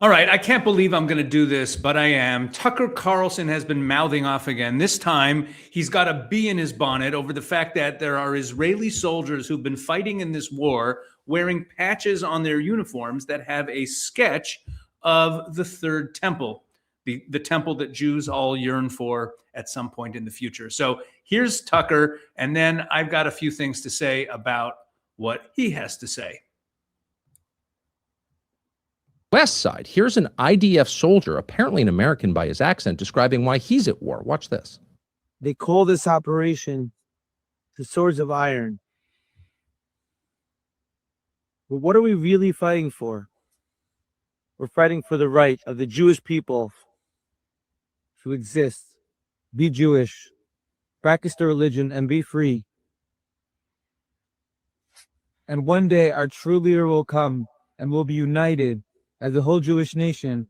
All right, I can't believe I'm going to do this, but I am. Tucker Carlson has been mouthing off again. This time, he's got a bee in his bonnet over the fact that there are Israeli soldiers who've been fighting in this war wearing patches on their uniforms that have a sketch of the third temple, the temple that Jews all yearn for at some point in the future. So here's Tucker, and then I've got a few things to say about what he has to say. West Side. Here's an IDF soldier, apparently an American by his accent, describing why he's at war. Watch this. They call this operation the Swords of Iron. But what are we really fighting for? We're fighting for the right of the Jewish people to exist, be Jewish, practice their religion, and be free. And one day our true leader will come and we'll be united as a whole Jewish nation,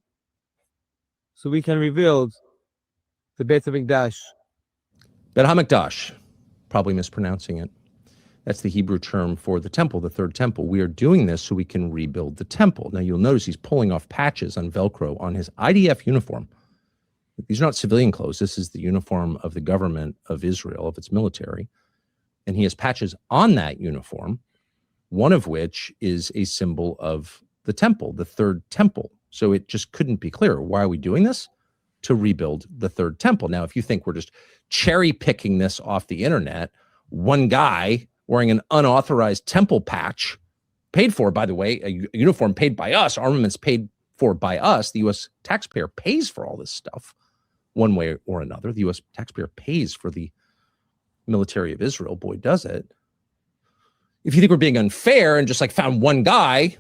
so we can rebuild the Beit HaMikdash. Beit HaMikdash, probably mispronouncing it. That's the Hebrew term for the temple, the third temple. We are doing this so we can rebuild the temple. Now you'll notice he's pulling off patches on Velcro on his IDF uniform. These are not civilian clothes. This is the uniform of the government of Israel, of its military. And he has patches on that uniform, one of which is a symbol of the temple, the third temple. So it just couldn't be clearer. Why are we doing this? To rebuild the third temple. Now, if you think we're just cherry picking this off the internet, one guy wearing an unauthorized temple patch, paid for, by the way, a uniform paid by us, armaments paid for by us, the U.S. taxpayer pays for all this stuff one way or another. The U.S. taxpayer pays for the military of Israel. Boy, does it. If you think we're being unfair and just like found one guy,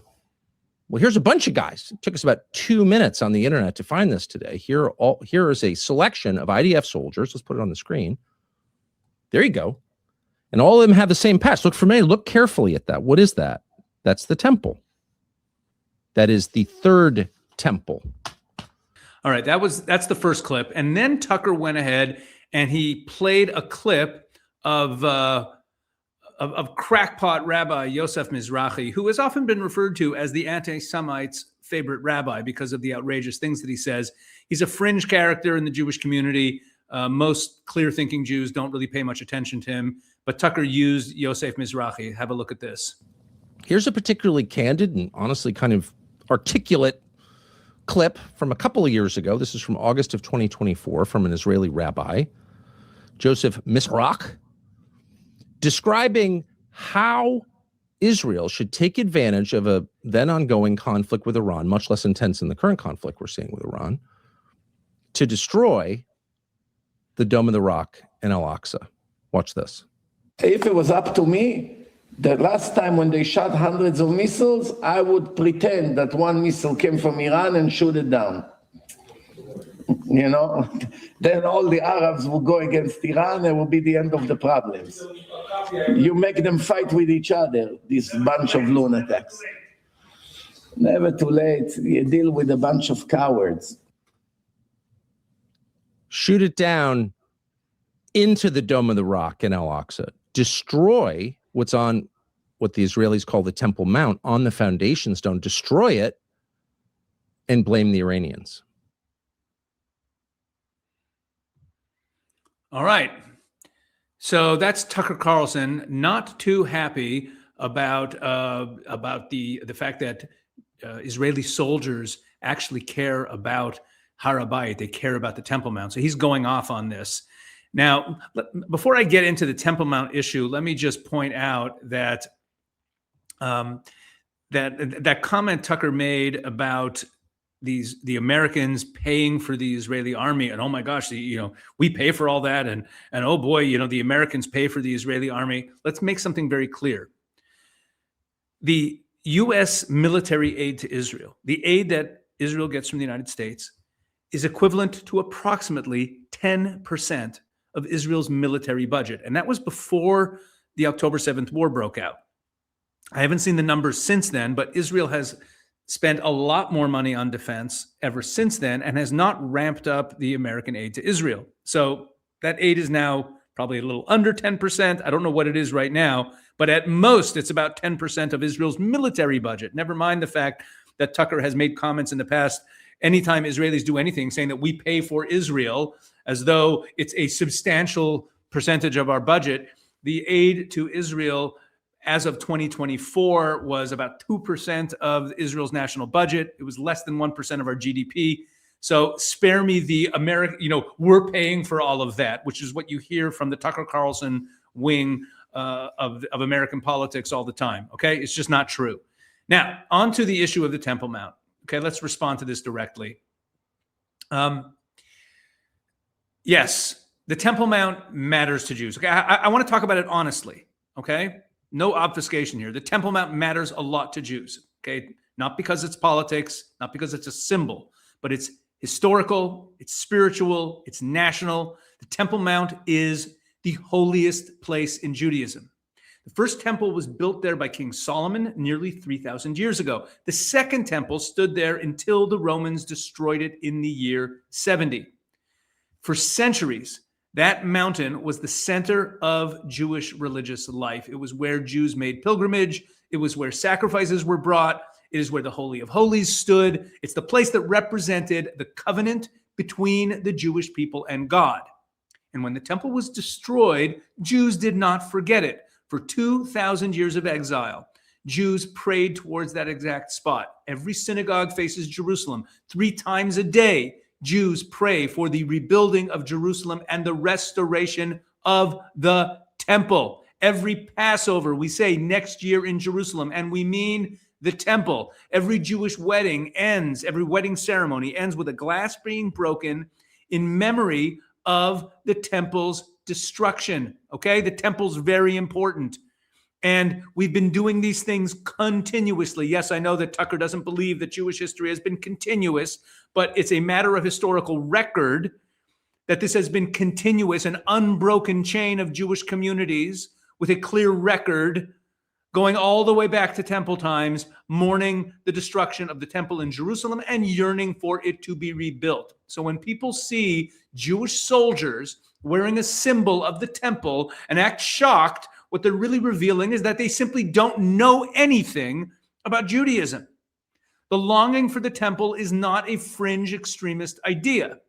well, here's a bunch of guys. It took us about 2 minutes on the internet to find this today. Here is a selection of IDF soldiers. Let's put it on the screen. There you go. And all of them have the same patch. Look familiar. Look carefully at that. What is that? That's the temple. That is the third temple. All right, that's the first clip. And then Tucker went ahead and he played a clip of crackpot Rabbi Yosef Mizrachi, who has often been referred to as the anti-Semites' favorite rabbi because of the outrageous things that he says. He's a fringe character in the Jewish community. Most clear-thinking Jews don't really pay much attention to him, but Tucker used Yosef Mizrachi. Have a look at this. Here's a particularly candid and honestly kind of articulate clip from a couple of years ago. This is from August of 2024 from an Israeli rabbi, Joseph Mizrach, describing how Israel should take advantage of a then ongoing conflict with Iran, much less intense than the current conflict we're seeing with Iran, to destroy the Dome of the Rock in Al-Aqsa. Watch this. If it was up to me, the last time when they shot hundreds of missiles, I would pretend that one missile came from Iran and shoot it down. You know, then all the Arabs will go against Iran and it will be the end of the problems. You make them fight with each other, this bunch of lunatics. Never too late. You deal with a bunch of cowards. Shoot it down into the Dome of the Rock in Al-Aqsa. Destroy what's on what the Israelis call the Temple Mount on the foundation stone. Destroy it and blame the Iranians. All right. So that's Tucker Carlson, not too happy about the fact that Israeli soldiers actually care about Har HaBayit. They care about the Temple Mount. So he's going off on this. Now, before I get into the Temple Mount issue, let me just point out that that comment Tucker made about the Americans paying for the Israeli army, and oh my gosh, we pay for all that, and oh boy, the Americans pay for the Israeli army. Let's make something very clear. The U.S. military aid to Israel, the aid that Israel gets from the United States, is equivalent to approximately 10% of Israel's military budget, and that was before the October 7th war broke out. I haven't seen the numbers since then, but Israel has spent a lot more money on defense ever since then and has not ramped up the American aid to Israel. So that aid is now probably a little under 10%. I don't know what it is right now, but at most it's about 10% of Israel's military budget. Never mind the fact that Tucker has made comments in the past, anytime Israelis do anything, saying that we pay for Israel as though it's a substantial percentage of our budget. The aid to Israel as of 2024 was about 2% of Israel's national budget. It was less than 1% of our GDP. So spare me the American, we're paying for all of that, which is what you hear from the Tucker Carlson wing of American politics all the time. Okay, it's just not true. Now, on to the issue of the Temple Mount. Okay, let's respond to this directly. Yes, the Temple Mount matters to Jews. Okay, I want to talk about it honestly. Okay, no obfuscation here. The Temple Mount matters a lot to Jews. Okay, not because it's politics, not because it's a symbol, but it's historical, it's spiritual, it's national. The Temple Mount is the holiest place in Judaism. The first temple was built there by King Solomon nearly 3,000 years ago. The second temple stood there until the Romans destroyed it in the year 70. For centuries, that mountain was the center of Jewish religious life. It was where Jews made pilgrimage. It was where sacrifices were brought. It is where the Holy of Holies stood. It's the place that represented the covenant between the Jewish people and God. And when the temple was destroyed, Jews did not forget it. For 2,000 years of exile, Jews prayed towards that exact spot. Every synagogue faces Jerusalem. 3 times a day, Jews pray for the rebuilding of Jerusalem and the restoration of the temple. Every Passover, we say next year in Jerusalem, and we mean the temple. Every Jewish wedding ends, every wedding ceremony ends with a glass being broken in memory of the temple's destruction. Okay, the temple's very important. And we've been doing these things continuously. Yes, I know that Tucker doesn't believe that Jewish history has been continuous, but it's a matter of historical record that this has been continuous, an unbroken chain of Jewish communities with a clear record going all the way back to temple times, mourning the destruction of the temple in Jerusalem and yearning for it to be rebuilt. So when people see Jewish soldiers wearing a symbol of the temple and act shocked, what they're really revealing is that they simply don't know anything about Judaism. The longing for the temple is not a fringe extremist idea.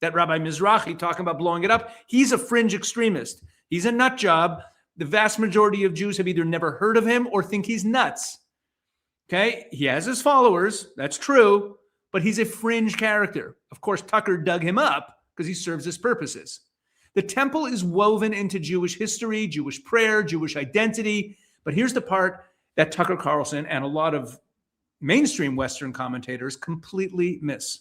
That Rabbi Mizrachi talking about blowing it up, he's a fringe extremist. He's a nut job. The vast majority of Jews have either never heard of him or think he's nuts. Okay, he has his followers, that's true, but he's a fringe character. Of course, Tucker dug him up because he serves his purposes. The temple is woven into Jewish history, Jewish prayer, Jewish identity. But here's the part that Tucker Carlson and a lot of mainstream Western commentators completely miss.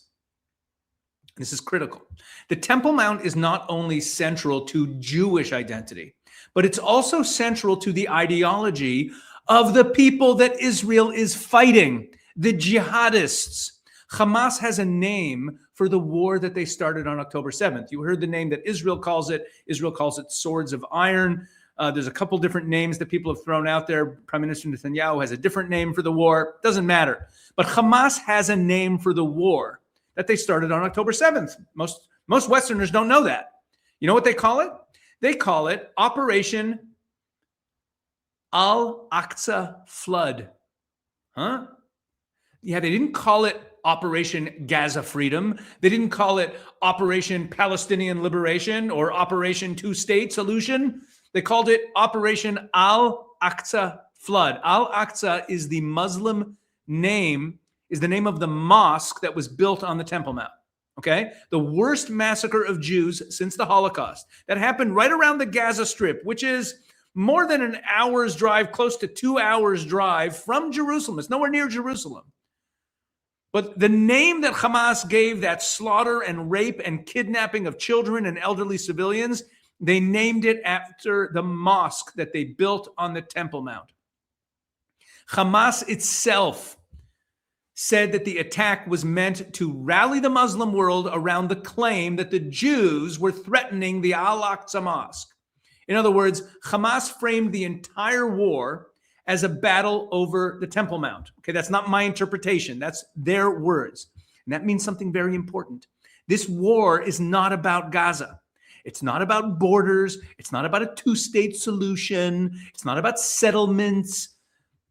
This is critical. The Temple Mount is not only central to Jewish identity, but it's also central to the ideology of the people that Israel is fighting, the jihadists. Hamas has a name for the war that they started on October 7th. You heard the name that Israel calls it. Israel calls it Swords of Iron. There's a couple different names that people have thrown out there. Prime Minister Netanyahu has a different name for the war. Doesn't matter. But Hamas has a name for the war that they started on October 7th. Most Westerners don't know that. You know what they call it? They call it Operation Al-Aqsa Flood. Huh? Yeah, they didn't call it Operation Gaza Freedom. They didn't call it Operation Palestinian Liberation or Operation Two-State Solution. They called it Operation Al-Aqsa Flood. Al-Aqsa is the Muslim name, is the name of the mosque that was built on the Temple Mount. Okay? The worst massacre of Jews since the Holocaust. That happened right around the Gaza Strip, which is more than an hour's drive, close to 2 hours drive from Jerusalem. It's nowhere near Jerusalem. But the name that Hamas gave that slaughter and rape and kidnapping of children and elderly civilians, they named it after the mosque that they built on the Temple Mount. Hamas itself said that the attack was meant to rally the Muslim world around the claim that the Jews were threatening the Al-Aqsa Mosque. In other words, Hamas framed the entire war as a battle over the Temple Mount. Okay, that's not my interpretation. That's their words. And that means something very important. This war is not about Gaza. It's not about borders. It's not about a two-state solution. It's not about settlements.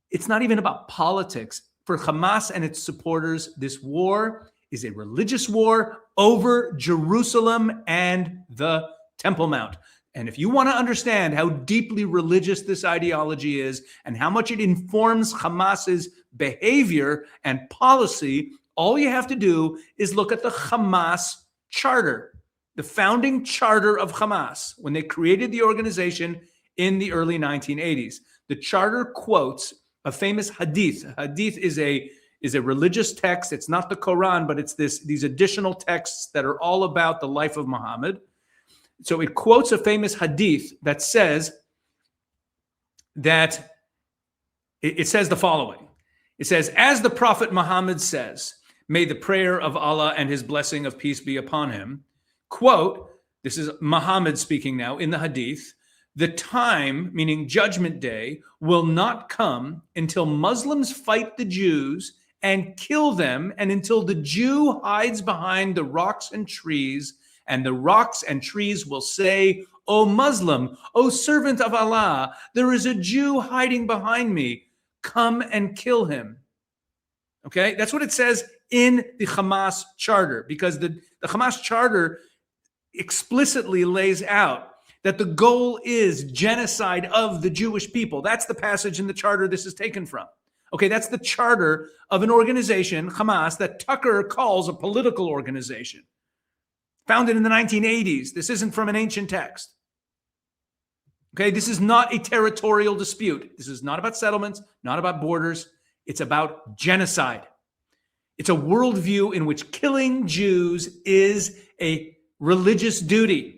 It's not even about politics. for Hamas and its supporters, this war is a religious war over Jerusalem and the Temple Mount. And if you want to understand how deeply religious this ideology is and how much it informs Hamas's behavior and policy, all you have to do is look at the Hamas charter, the founding charter of Hamas, when they created the organization in the early 1980s. The charter quotes a famous hadith. Hadith is a religious text. It's not the Quran, but it's these additional texts that are all about the life of Muhammad. So it quotes a famous hadith that says that it says the following. It says, as the Prophet Muhammad says, may the prayer of Allah and his blessing of peace be upon him, quote, this is Muhammad speaking now in the hadith, the time, meaning judgment day, will not come until Muslims fight the Jews and kill them, and until the Jew hides behind the rocks and trees, and the rocks and trees will say, O Muslim, O servant of Allah, there is a Jew hiding behind me. Come and kill him. Okay, that's what it says in the Hamas charter, because the Hamas charter explicitly lays out that the goal is genocide of the Jewish people. That's the passage in the charter this is taken from. Okay, that's the charter of an organization, Hamas, that Tucker calls a political organization. Founded in the 1980s. This isn't from an ancient text. Okay, this is not a territorial dispute. This is not about settlements, not about borders. It's about genocide. It's a worldview in which killing Jews is a religious duty.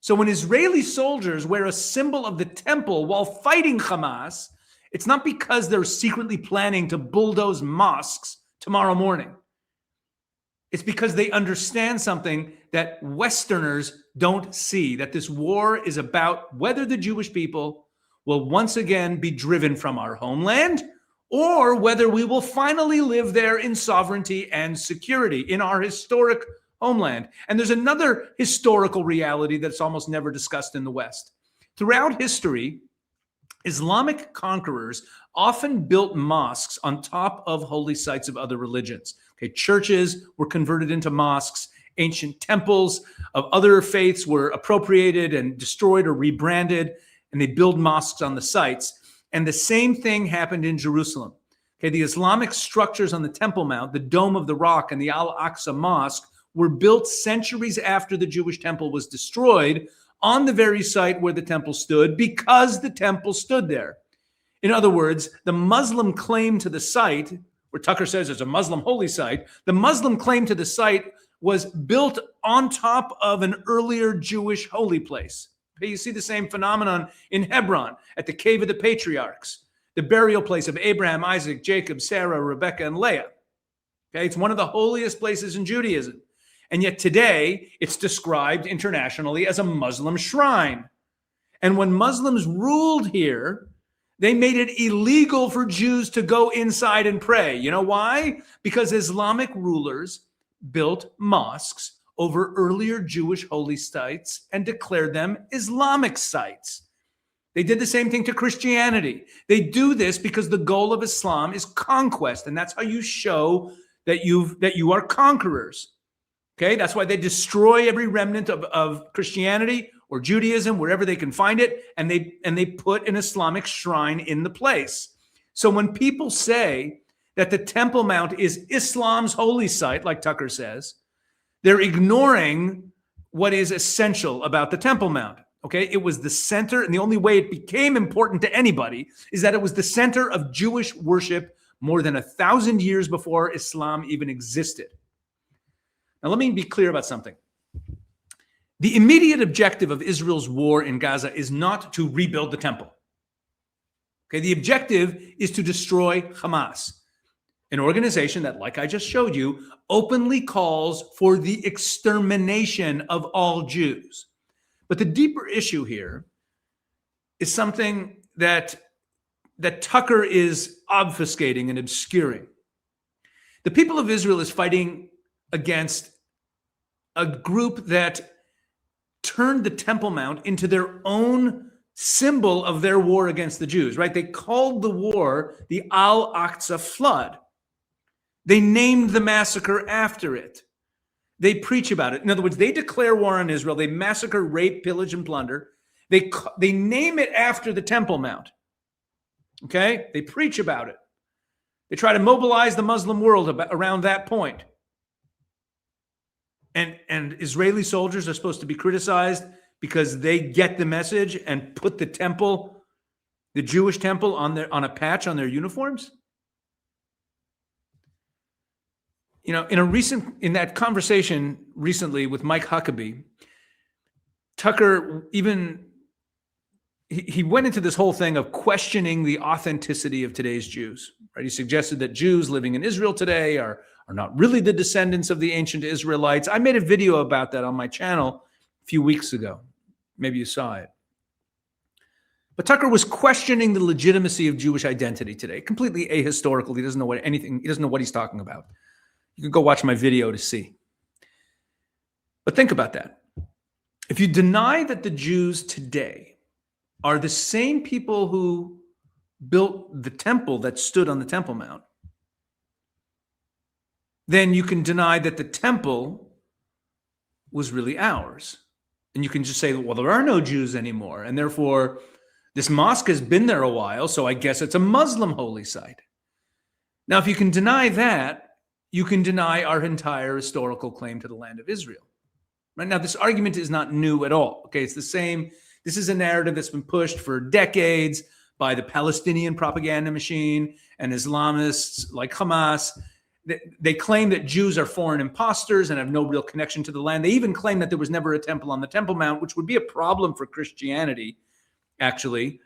So when Israeli soldiers wear a symbol of the temple while fighting Hamas, it's not because they're secretly planning to bulldoze mosques tomorrow morning. It's because they understand something that Westerners don't see, that this war is about whether the Jewish people will once again be driven from our homeland or whether we will finally live there in sovereignty and security in our historic homeland. And there's another historical reality that's almost never discussed in the West. Throughout history, Islamic conquerors often built mosques on top of holy sites of other religions. Okay, churches were converted into mosques. Ancient temples of other faiths were appropriated and destroyed or rebranded, and they build mosques on the sites. And the same thing happened in Jerusalem. Okay, the Islamic structures on the Temple Mount, the Dome of the Rock, and the Al-Aqsa Mosque were built centuries after the Jewish temple was destroyed on the very site where the temple stood because the temple stood there. In other words, the Muslim claim to the site, where Tucker says it's a Muslim holy site, the Muslim claim to the site was built on top of an earlier Jewish holy place. Okay, you see the same phenomenon in Hebron at the Cave of the Patriarchs, the burial place of Abraham, Isaac, Jacob, Sarah, Rebecca, and Leah. Okay, it's one of the holiest places in Judaism. And yet today, it's described internationally as a Muslim shrine. And when Muslims ruled here, they made it illegal for Jews to go inside and pray. You know why? Because Islamic rulers built mosques over earlier Jewish holy sites and declared them Islamic sites. They did the same thing to Christianity. They do this because the goal of Islam is conquest, and that's how you show that you are conquerors. Okay, that's why they destroy every remnant of Christianity or Judaism, wherever they can find it, and they put an Islamic shrine in the place. So when people say that the Temple Mount is Islam's holy site, like Tucker says, they're ignoring what is essential about the Temple Mount. Okay, it was the center, and the only way it became important to anybody is that it was the center of Jewish worship more than 1,000 years before Islam even existed. Now, let me be clear about something. The immediate objective of Israel's war in Gaza is not to rebuild the temple. Okay, the objective is to destroy Hamas, an organization that, like I just showed you, openly calls for the extermination of all Jews. But the deeper issue here is something that Tucker is obfuscating and obscuring. The people of Israel is fighting against a group that turned the Temple Mount into their own symbol of their war against the Jews, right? They called the war the Al-Aqsa flood. They named the massacre after it. They preach about it. In other words, they declare war on Israel. They massacre, rape, pillage, and plunder. They name it after the Temple Mount. Okay? They preach about it. They try to mobilize the Muslim world around that point. And Israeli soldiers are supposed to be criticized because they get the message and put the temple, the Jewish temple, on a patch on their uniforms. You know, in that conversation recently with Mike Huckabee, Tucker he went into this whole thing of questioning the authenticity of today's Jews. Right? He suggested that Jews living in Israel today are not really the descendants of the ancient Israelites. I made a video about that on my channel a few weeks ago. Maybe you saw it. But Tucker was questioning the legitimacy of Jewish identity today, completely ahistorical. He doesn't know what he's talking about. You can go watch my video to see. But think about that. If you deny that the Jews today are the same people who built the temple that stood on the Temple Mount, then you can deny that the temple was really ours. And you can just say, well, there are no Jews anymore. And therefore, this mosque has been there a while, so I guess it's a Muslim holy site. Now, if you can deny that, you can deny our entire historical claim to the land of Israel. Right now, this argument is not new at all. Okay, it's the same. This is a narrative that's been pushed for decades by the Palestinian propaganda machine and Islamists like Hamas. They claim that Jews are foreign imposters and have no real connection to the land. They even claim that there was never a temple on the Temple Mount, which would be a problem for Christianity, actually.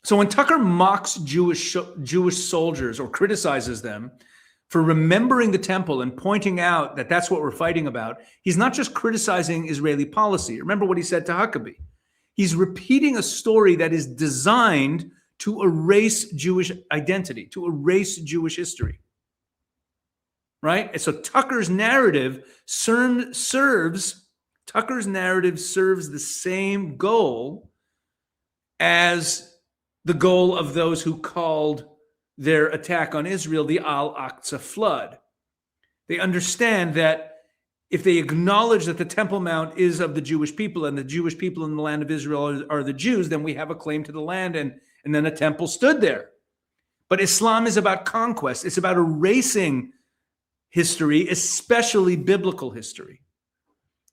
So when Tucker mocks Jewish soldiers or criticizes them for remembering the temple and pointing out that that's what we're fighting about, he's not just criticizing Israeli policy. Remember what he said to Huckabee. He's repeating a story that is designed to erase Jewish identity, to erase Jewish history. Right? And so Tucker's narrative serves the same goal as the goal of those who called their attack on Israel the Al-Aqsa flood. They understand that if they acknowledge that the Temple Mount is of the Jewish people and the Jewish people in the land of Israel are the Jews, then we have a claim to the land, and then a temple stood there. But Islam is about conquest. It's about erasing history, especially biblical history.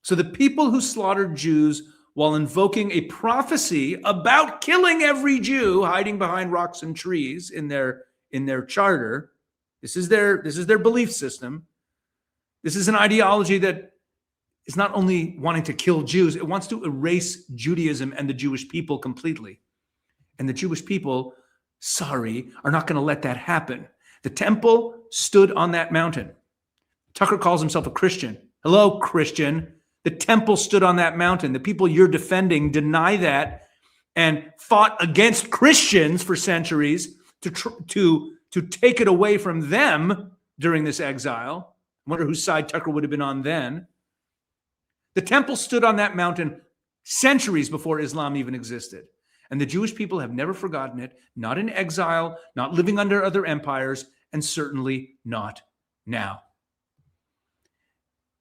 So the people who slaughtered Jews while invoking a prophecy about killing every Jew hiding behind rocks and trees in their charter, this is their belief system. This is an ideology that is not only wanting to kill Jews, it wants to erase Judaism and the Jewish people completely. And the Jewish people, are not going to let that happen. The temple stood on that mountain. Tucker calls himself a Christian. Hello, Christian. The temple stood on that mountain. The people you're defending deny that and fought against Christians for centuries to take it away from them during this exile. I wonder whose side Tucker would have been on then. The temple stood on that mountain centuries before Islam even existed. And the Jewish people have never forgotten it, not in exile, not living under other empires, and certainly not now.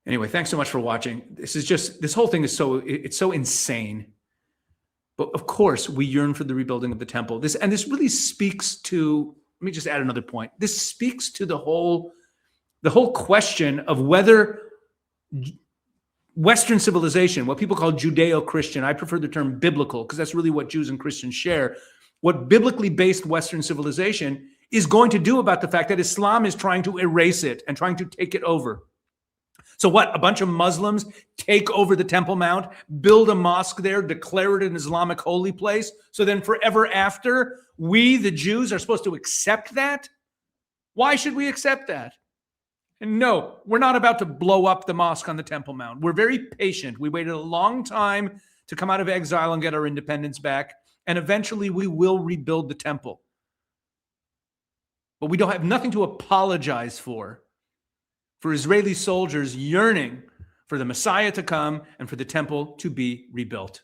Anyway, thanks so much for watching. This whole thing is so insane. But of course, we yearn for the rebuilding of the temple. This really speaks to, let me just add another point. This speaks to the whole question of whether Western civilization, what people call Judeo-Christian, I prefer the term biblical because that's really what Jews and Christians share. What biblically based Western civilization is going to do about the fact that Islam is trying to erase it and trying to take it over. So what? A bunch of Muslims take over the Temple Mount, build a mosque there, declare it an Islamic holy place. So then forever after, we, the Jews, are supposed to accept that? Why should we accept that? And no, we're not about to blow up the mosque on the Temple Mount. We're very patient. We waited a long time to come out of exile and get our independence back. And eventually we will rebuild the temple. But we don't have nothing to apologize for Israeli soldiers yearning for the Messiah to come and for the temple to be rebuilt.